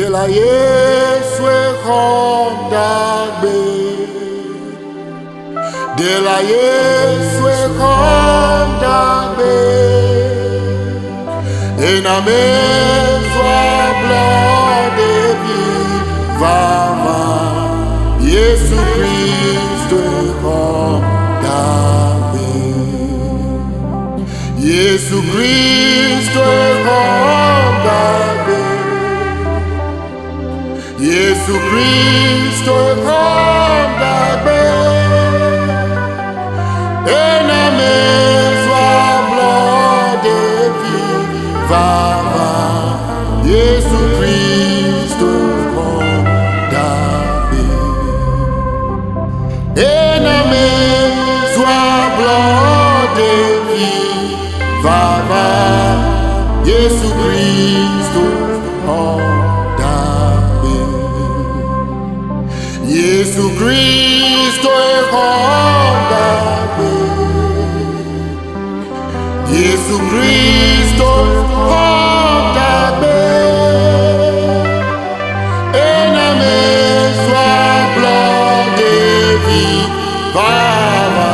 de la Yesu kondagbe, de la Yesu kondagbe, ena mezwa blode vivava, Yesu Kristo kondagbe, Yesu Kristo kondagbe, Yesu Kristo kondagbe, ena mezwa blode vivava, Yesu Kristo kondagbe, ena mezwa blode vivava, Yesu Kristo kondagbe, Yesu Kristo kondagbe, Yesu Kristo kondagbe, ena mezwa blode vivava,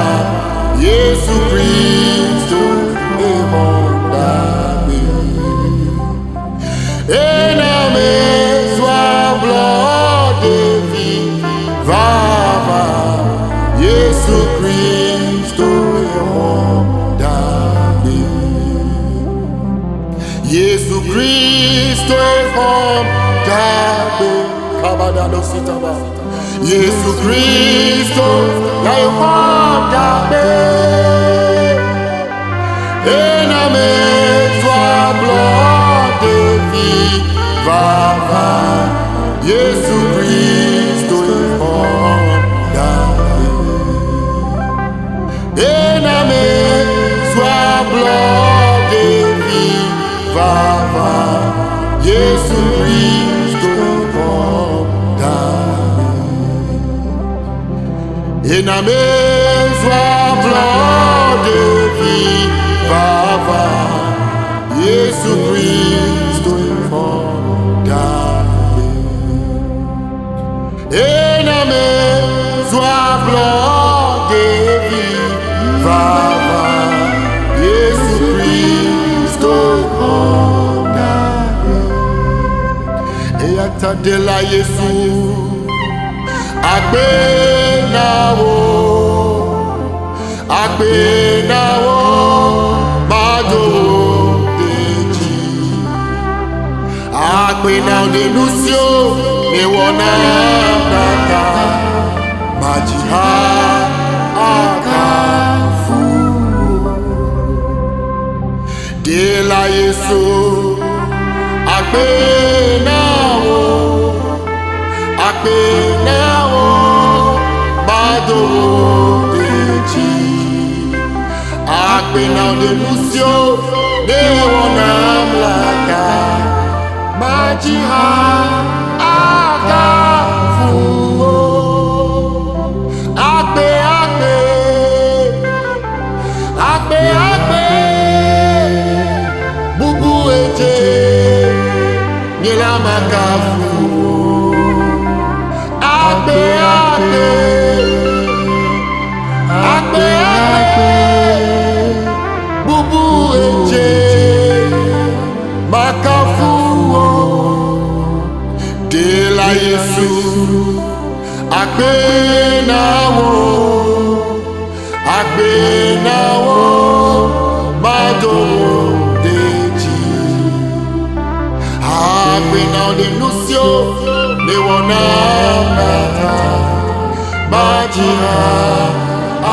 Yesu Kristo kondagbe, ena mezwa blode vivava, Yesu Kristo kondagbe, Yesu Kristo kondagbe, kabadalo sitaba, Yesu Kristo kondagbe, ena mezwa blode vivava, Yesu Kristo kondagbe, ena mezwa blode vivava, Yesu Kristo kondagbe, ena mezwa blode vivava, Yesu Kristo kondagbe, ena mezwa blode vivava, Yesu Kristo kondagbe, eyata de la Yesu agbenawo, agbenawo mado deji, agbenawo de Lucio me wona nata majiha akafu, de la Yesu agbenawo, agbenawo mado deji, agbenawo de Lucio me wona mlaka majiha akafu, agbe agbe agbe agbe bubu eje nila makafu, agbe agbe agbe agbe bubu eje makafu, de la Yesu agbenawo, agbenawo mado deji, agbenawo de Lucio me wona nata majiha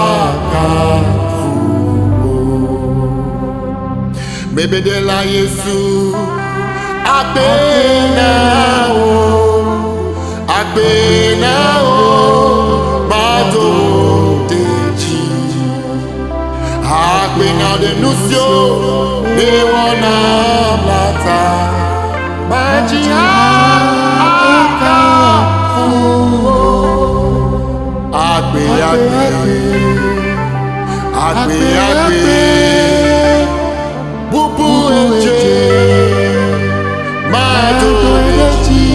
akafu, bebe de la Yesu agbenawo, agbenawo mado deji, agbenawo de Lucio me wona nata majiha akafu, agbe agbe agbe agbe bubu eje mado deji,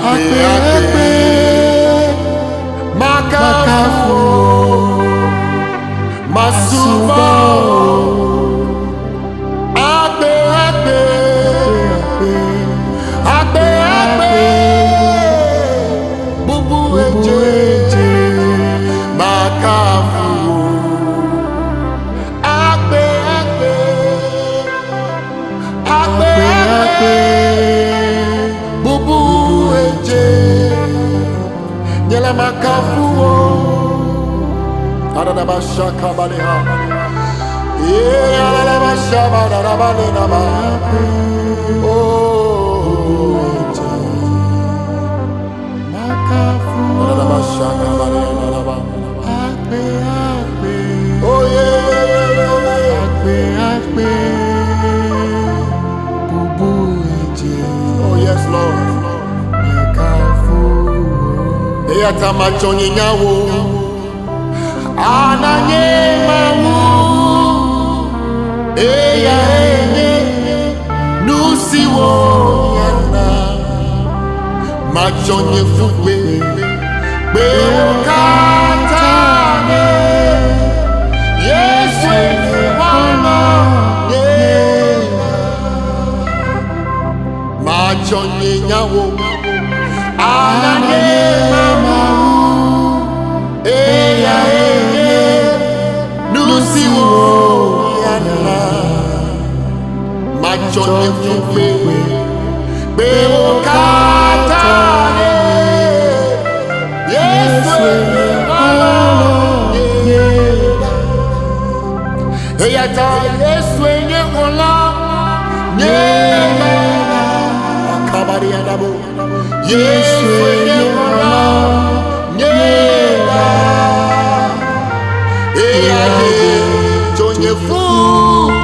Agbe Makafu Masuba Agbe Bubu Eje Makafu Agbe Bubu Eje Nyela Makafu Adadabashaka Baleha Adadabashaba Dadabalenaba Oh Makafu Adadabashaka Baleha Oh yeah Agbe Bubu Eje Oh yes Lord Makafu Eyata machonyi nyawo Ananye mawu Eya enye Nusiwo yana Machonyi fukwe Be ukatane Yesu wana Machonyi nyawo Ananye mawu Eya enye Nusiwo yana Machonyi fukwe Be ukatane Yesu wana Eyata Yesu enye kola Nyela Akabari adabo Yesu enye kola Nyela Eyate Jonye fu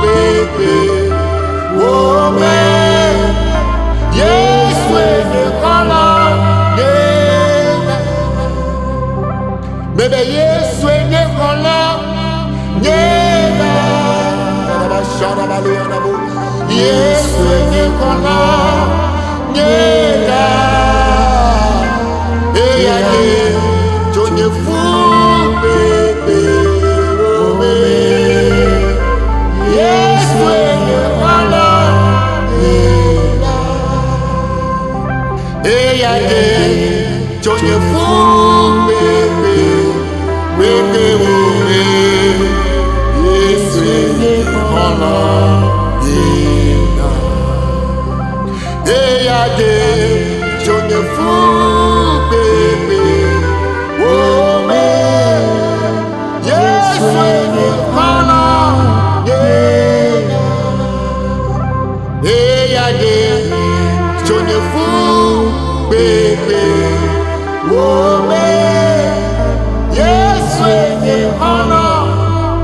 bebe Wome Yesu enye kola Nyela Bebe Yesu enye kola Nyela Yesu enye kola Nyela Eyade Jonye fu bebe Ome Yesu enye kola Nyela Eyade Jonye fu bebe Ome Yesu enye kola Nyela Eyade Jonye fu bebe Ome Yesu enye kola Nyela Eyade Jonye fu bebe Ome Yesu enye kola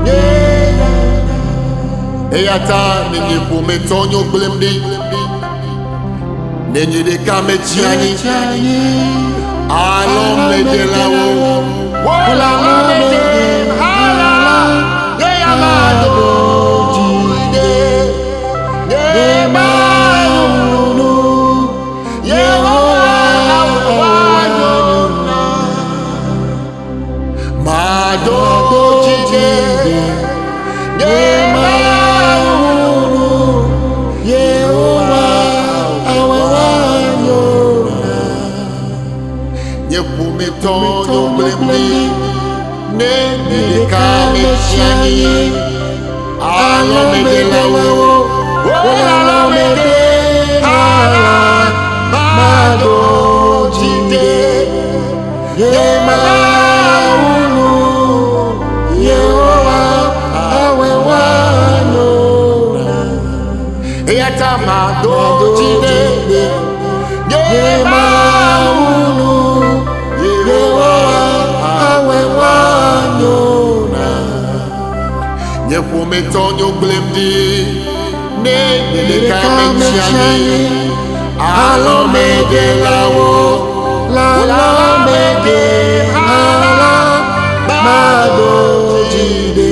Nyela Eyata ninyi kume tonyo glemdi Nenye de kame chiani Alom le de la wo Wola la me de Hala Ye amado Jide Ye maunu Ye wawayona Mado jide Ye maunu Ye Tonyo blembi Nenye de kame chiani Alome de la wo Wola me de Hala Mado jide Ye maunu Ye wawayona Eyata mado jide Ye maunu Nyekume tonyo glemdi Nenye de kame chiani Alome de la wo Wola me de Hala Mado jide